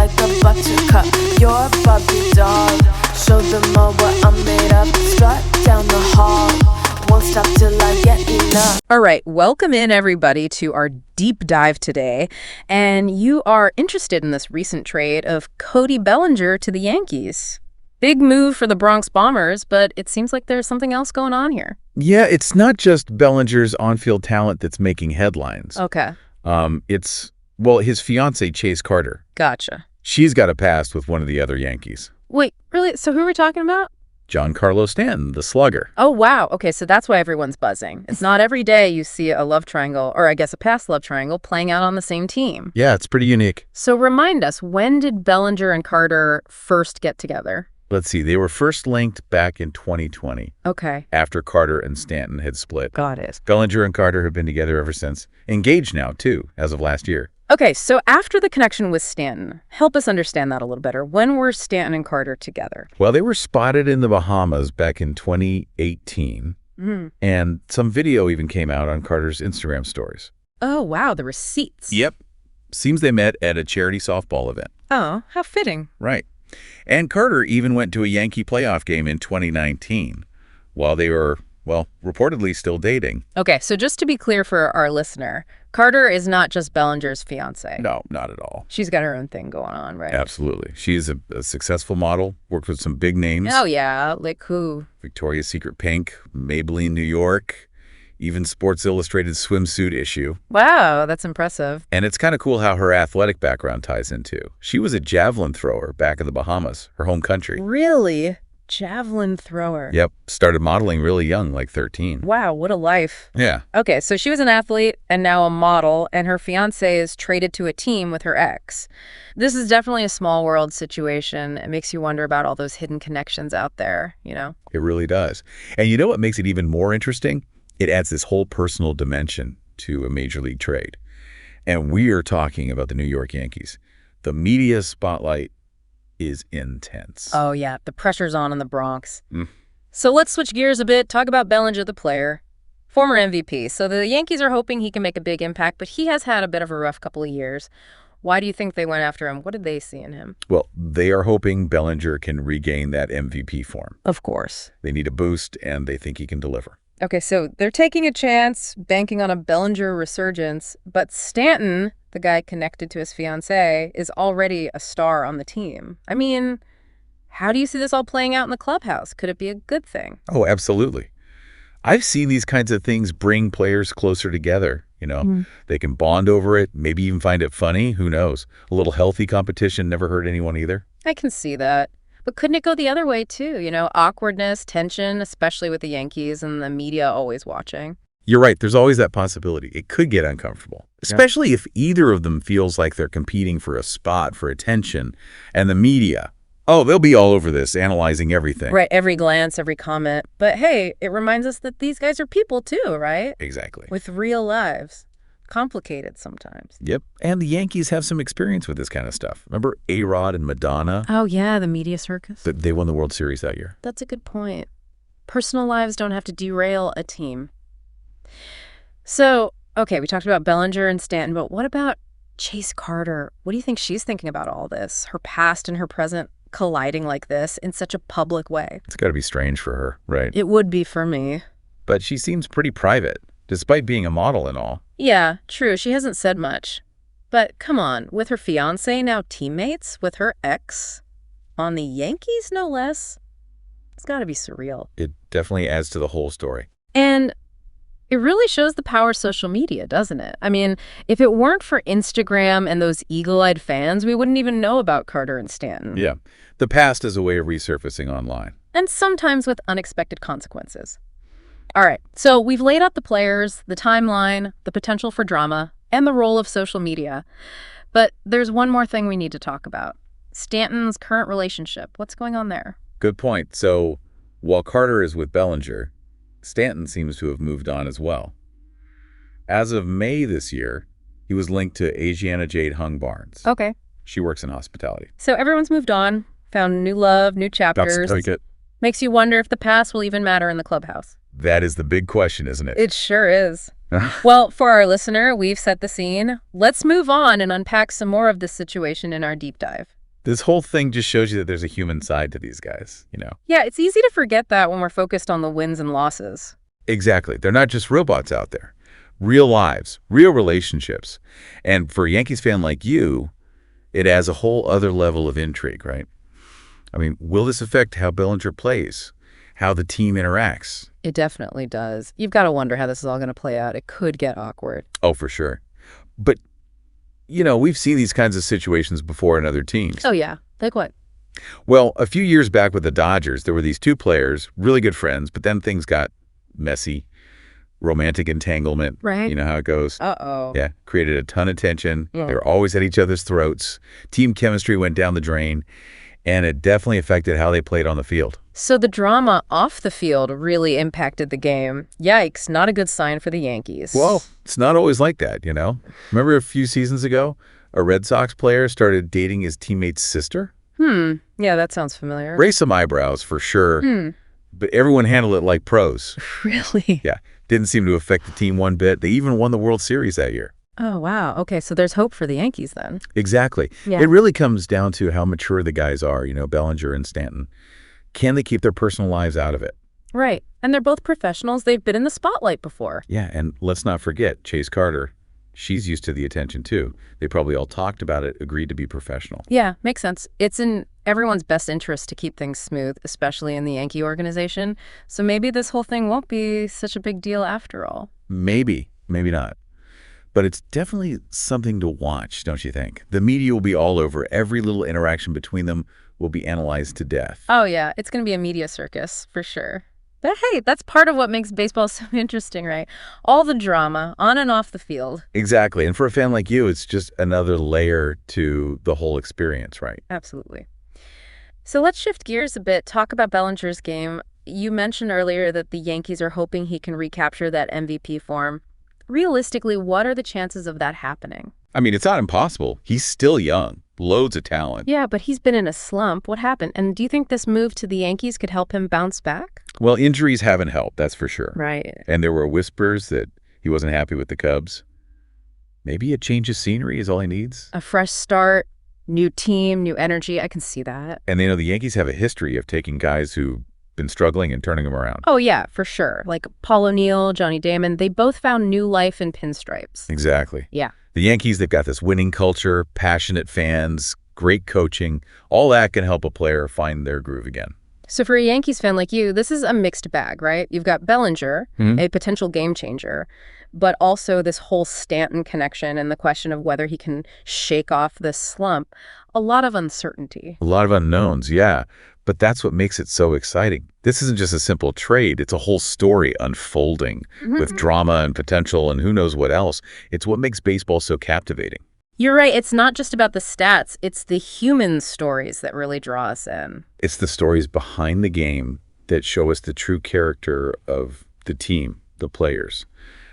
like a buttercup. You're a Barbie doll. Show them all what I'm made of. Strut down the hall. Won't stop till I get enough. All right, welcome in everybody to our deep dive today. And you are interested in this recent trade of Cody Bellinger to the Yankees. Big move for the Bronx Bombers, but it seems like there's something else going on here. Yeah, it's not just Bellinger's on-field talent that's making headlines. Okay. It's his fiancée, Chase Carter. Gotcha. She's got a past with one of the other Yankees. Wait, really? So who are we talking about? Giancarlo Stanton, the slugger. Oh, wow. Okay, so that's why everyone's buzzing. It's not every day you see a love triangle, or I guess a past love triangle, playing out on the same team. Yeah, it's pretty unique. So remind us, when did Bellinger and Carter first get together? Let's see. They were first linked back in 2020. Okay. After Carter and Stanton had split. Got it. Bellinger and Carter have been together ever since. Engaged now, too, as of last year. Okay, so after the connection with Stanton, help us understand that a little better. When were Stanton and Carter together? Well, they were spotted in the Bahamas back in 2018. And some video even came out on Carter's Instagram stories. Oh, wow, the receipts. Yep. Seems they met at a charity softball event. Oh, how fitting. Right. And Carter even went to a Yankee playoff game in 2019 while they were, reportedly still dating. Okay, so just to be clear for our listener, Carter is not just Bellinger's fiancée. No, not at all. She's got her own thing going on, right? Absolutely. She's a successful model, worked with some big names. Oh, yeah, like who? Victoria's Secret Pink, Maybelline New York, even Sports Illustrated swimsuit issue. Wow, that's impressive. And it's kind of cool how her athletic background ties into. She was a javelin thrower back in the Bahamas, her home country. Really? Javelin thrower? Yep. Started modeling really young, like 13. Wow, what a life. Yeah. Okay, so she was an athlete and now a model, and her fiancé is traded to a team with her ex. This is definitely a small world situation. It makes you wonder about all those hidden connections out there, you know? It really does. And you know what makes it even more interesting? It adds this whole personal dimension to a major league trade. And we are talking about the New York Yankees. The media spotlight is intense. Oh, yeah. The pressure's on in the Bronx. So let's switch gears a bit. Talk about Bellinger, the player. Former MVP. So the Yankees are hoping he can make a big impact, but he has had a bit of a rough couple of years. Why do you think they went after him? What did they see in him? Well, they are hoping Bellinger can regain that MVP form. Of course. They need a boost, and they think he can deliver. Okay, so they're taking a chance, banking on a Bellinger resurgence, but Stanton, the guy connected to his fiancée, is already a star on the team. I mean, how do you see this all playing out in the clubhouse? Could it be a good thing? Oh, absolutely. I've seen these kinds of things bring players closer together. You know, they can bond over it, maybe even find it funny. Who knows? A little healthy competition never hurt anyone either. I can see that. But couldn't it go the other way, too? You know, awkwardness, tension, especially with the Yankees and the media always watching. You're right. There's always that possibility. It could get uncomfortable, especially if either of them feels like they're competing for a spot, for attention. And the media, they'll be all over this, analyzing everything. Right. Every glance, every comment. But hey, it reminds us that these guys are people, too, right? Exactly. With real lives. Complicated sometimes. Yep. And the Yankees have some experience with this kind of stuff. Remember A-Rod and Madonna? Oh, yeah, the media circus. They won the World Series that year. That's a good point. Personal lives don't have to derail a team. So, okay, we talked about Bellinger and Stanton, but what about Chase Carter? What do you think she's thinking about all this? Her past and her present colliding like this in such a public way. It's got to be strange for her, right? It would be for me. But she seems pretty private, despite being a model and all. Yeah, true. She hasn't said much. But come on, with her fiancé now teammates with her ex on the Yankees, no less, it's got to be surreal. It definitely adds to the whole story. And it really shows the power of social media, doesn't it? I mean, if it weren't for Instagram and those eagle-eyed fans, we wouldn't even know about Carter and Stanton. Yeah. The past is a way of resurfacing online. And sometimes with unexpected consequences. All right, so we've laid out the players, the timeline, the potential for drama, and the role of social media. But there's one more thing we need to talk about. Stanton's current relationship. What's going on there? Good point. So while Carter is with Bellinger, Stanton seems to have moved on as well. As of May this year, he was linked to Asiana Jade Hung Barnes. Okay. She works in hospitality. So everyone's moved on, found new love, new chapters. Makes you wonder if the past will even matter in the clubhouse. That is the big question, isn't it? It sure is. Well, for our listener, we've set the scene. Let's move on and unpack some more of this situation in our deep dive. This whole thing just shows you that there's a human side to these guys. Yeah, it's easy to forget that when we're focused on the wins and losses. Exactly. They're not just robots out there. Real lives, real relationships. And for a Yankees fan like you, it adds a whole other level of intrigue, right? I mean, will this affect how Bellinger plays, how the team interacts? It definitely does. You've got to wonder how this is all going to play out. It could get awkward. Oh, for sure. But, we've seen these kinds of situations before in other teams. Oh, yeah. Like what? Well, a few years back with the Dodgers, there were these two players, really good friends, but then things got messy. Romantic entanglement. Right. You know how it goes. Uh-oh. Yeah. Created a ton of tension. Yeah. They were always at each other's throats. Team chemistry went down the drain. And it definitely affected how they played on the field. So the drama off the field really impacted the game. Yikes, not a good sign for the Yankees. Well, it's not always like that. Remember a few seasons ago, a Red Sox player started dating his teammate's sister? Yeah, that sounds familiar. Raised some eyebrows, for sure. But everyone handled it like pros. Really? Yeah. Didn't seem to affect the team one bit. They even won the World Series that year. Oh, wow. Okay, so there's hope for the Yankees then. Exactly. Yeah. It really comes down to how mature the guys are, Bellinger and Stanton. Can they keep their personal lives out of it? Right. And they're both professionals. They've been in the spotlight before. Yeah, and let's not forget Chase Carter. She's used to the attention, too. They probably all talked about it, agreed to be professional. Yeah, makes sense. It's in everyone's best interest to keep things smooth, especially in the Yankee organization. So maybe this whole thing won't be such a big deal after all. Maybe, maybe not. But it's definitely something to watch, don't you think? The media will be all over. Every little interaction between them will be analyzed to death. Oh, yeah. It's going to be a media circus, for sure. But hey, that's part of what makes baseball so interesting, right? All the drama on and off the field. Exactly. And for a fan like you, it's just another layer to the whole experience, right? Absolutely. So let's shift gears a bit, talk about Bellinger's game. You mentioned earlier that the Yankees are hoping he can recapture that MVP form. Realistically, what are the chances of that happening? I mean, it's not impossible. He's still young. Loads of talent. Yeah, but he's been in a slump. What happened? And do you think this move to the Yankees could help him bounce back? Well, injuries haven't helped, that's for sure. Right. And there were whispers that he wasn't happy with the Cubs. Maybe a change of scenery is all he needs. A fresh start, new team, new energy. I can see that. And the Yankees have a history of taking guys who've been struggling and turning them around. Oh, yeah, for sure. Like Paul O'Neill, Johnny Damon, they both found new life in pinstripes. Exactly. Yeah. The Yankees, they've got this winning culture, passionate fans, great coaching. All that can help a player find their groove again. So for a Yankees fan like you, this is a mixed bag, right? You've got Bellinger, a potential game changer, but also this whole Stanton connection and the question of whether he can shake off this slump. A lot of uncertainty. A lot of unknowns, yeah. But that's what makes it so exciting. This isn't just a simple trade. It's a whole story unfolding with drama and potential and who knows what else. It's what makes baseball so captivating. You're right. It's not just about the stats. It's the human stories that really draw us in. It's the stories behind the game that show us the true character of the team, the players,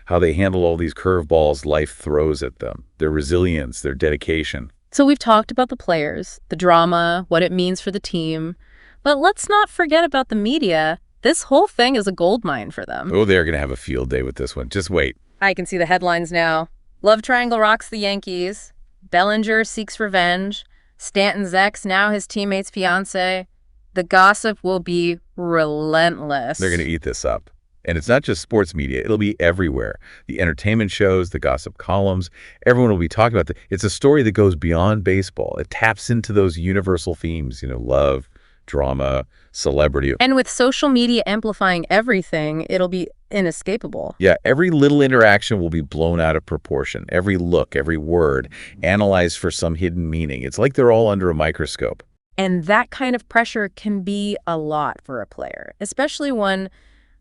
how they handle all these curveballs life throws at them, their resilience, their dedication. So we've talked about the players, the drama, what it means for the team. But let's not forget about the media. This whole thing is a goldmine for them. Oh, they're going to have a field day with this one. Just wait. I can see the headlines now. Love triangle rocks the Yankees. Bellinger seeks revenge. Stanton's ex, now his teammate's fiancé. The gossip will be relentless. They're going to eat this up. And it's not just sports media. It'll be everywhere. The entertainment shows, the gossip columns, everyone will be talking about it. It's a story that goes beyond baseball. It taps into those universal themes, love, drama, celebrity. And with social media amplifying everything, it'll be inescapable. Yeah, every little interaction will be blown out of proportion. Every look, every word, analyzed for some hidden meaning. It's like they're all under a microscope. And that kind of pressure can be a lot for a player, especially one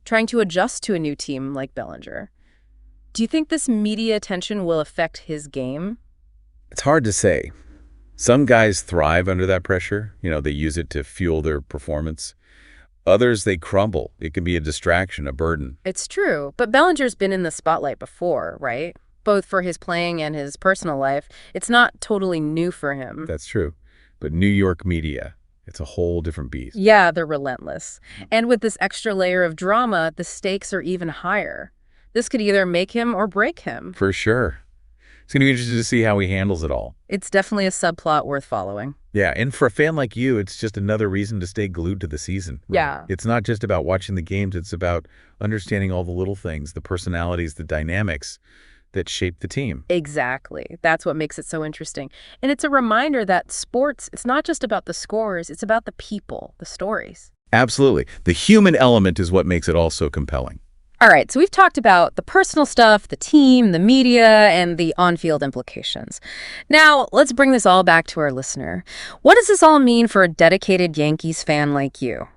trying to adjust to a new team like Bellinger. Do you think this media attention will affect his game? It's hard to say. Some guys thrive under that pressure. They use it to fuel their performance. Others, they crumble. It can be a distraction, a burden. It's true, but Bellinger's been in the spotlight before, right? Both for his playing and his personal life. It's not totally new for him. That's true. But New York media, it's a whole different beast. Yeah, they're relentless. And with this extra layer of drama, the stakes are even higher. This could either make him or break him. For sure. It's going to be interesting to see how he handles it all. It's definitely a subplot worth following. Yeah, and for a fan like you, it's just another reason to stay glued to the season. Right? Yeah. It's not just about watching the games. It's about understanding all the little things, the personalities, the dynamics that shape the team. Exactly. That's what makes it so interesting. And it's a reminder that sports, it's not just about the scores, it's about the people, the stories. Absolutely. The human element is what makes it all so compelling. All right, so we've talked about the personal stuff, the team, the media, and the on-field implications. Now, let's bring this all back to our listener. What does this all mean for a dedicated Yankees fan like you?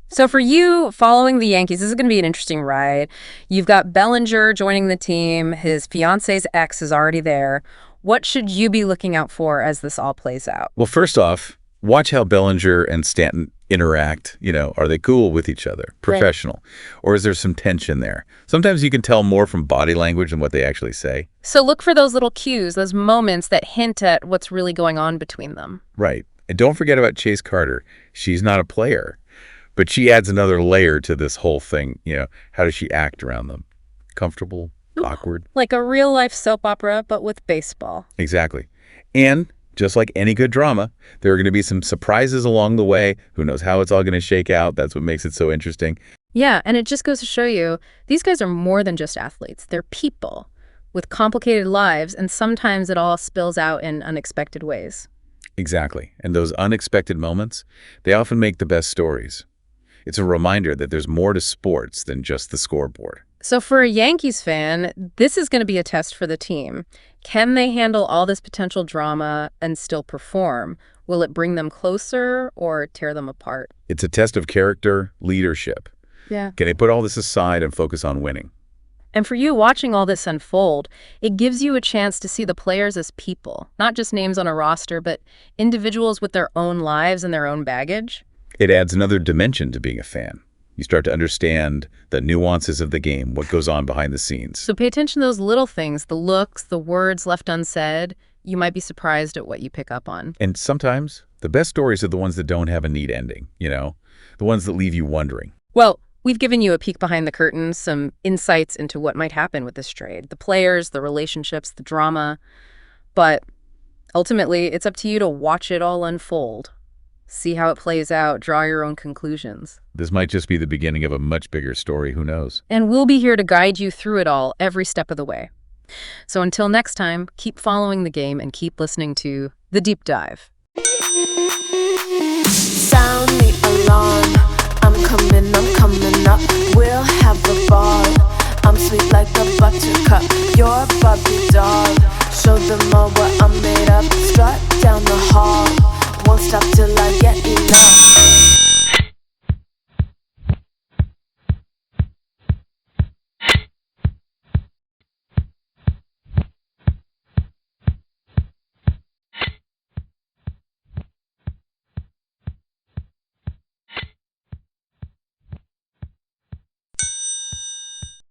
So for you, following the Yankees, this is going to be an interesting ride. You've got Bellinger joining the team. His fiance's ex is already there. What should you be looking out for as this all plays out? Well, first off, watch how Bellinger and Stanton interact. Are they cool with each other? Professional? Right. Or is there some tension there? Sometimes you can tell more from body language than what they actually say. So look for those little cues, those moments that hint at what's really going on between them. Right. And don't forget about Chase Carter. She's not a player, but she adds another layer to this whole thing. How does she act around them? Comfortable? Awkward? Like a real-life soap opera, but with baseball. Exactly. And just like any good drama, there are going to be some surprises along the way. Who knows how it's all going to shake out? That's what makes it so interesting. Yeah, and it just goes to show you, these guys are more than just athletes. They're people with complicated lives, and sometimes it all spills out in unexpected ways. Exactly. And those unexpected moments, they often make the best stories. It's a reminder that there's more to sports than just the scoreboard. So for a Yankees fan, this is going to be a test for the team. Can they handle all this potential drama and still perform? Will it bring them closer or tear them apart? It's a test of character, leadership. Yeah. Can they put all this aside and focus on winning? And for you watching all this unfold, it gives you a chance to see the players as people, not just names on a roster, but individuals with their own lives and their own baggage. It adds another dimension to being a fan. You start to understand the nuances of the game, what goes on behind the scenes. So pay attention to those little things, the looks, the words left unsaid. You might be surprised at what you pick up on. And sometimes the best stories are the ones that don't have a neat ending, the ones that leave you wondering. Well, we've given you a peek behind the curtain, some insights into what might happen with this trade, the players, the relationships, the drama. But ultimately, it's up to you to watch it all unfold. See how it plays out, draw your own conclusions. This might just be the beginning of a much bigger story, who knows? And we'll be here to guide you through it all, every step of the way. So until next time, keep following the game and keep listening to The Deep Dive. Sound the alarm, I'm coming up. We'll have a ball, I'm sweet like a buttercup. You're a Barbie doll, show them all what I'm made of. Strut down the hall, won't stop till I get enough.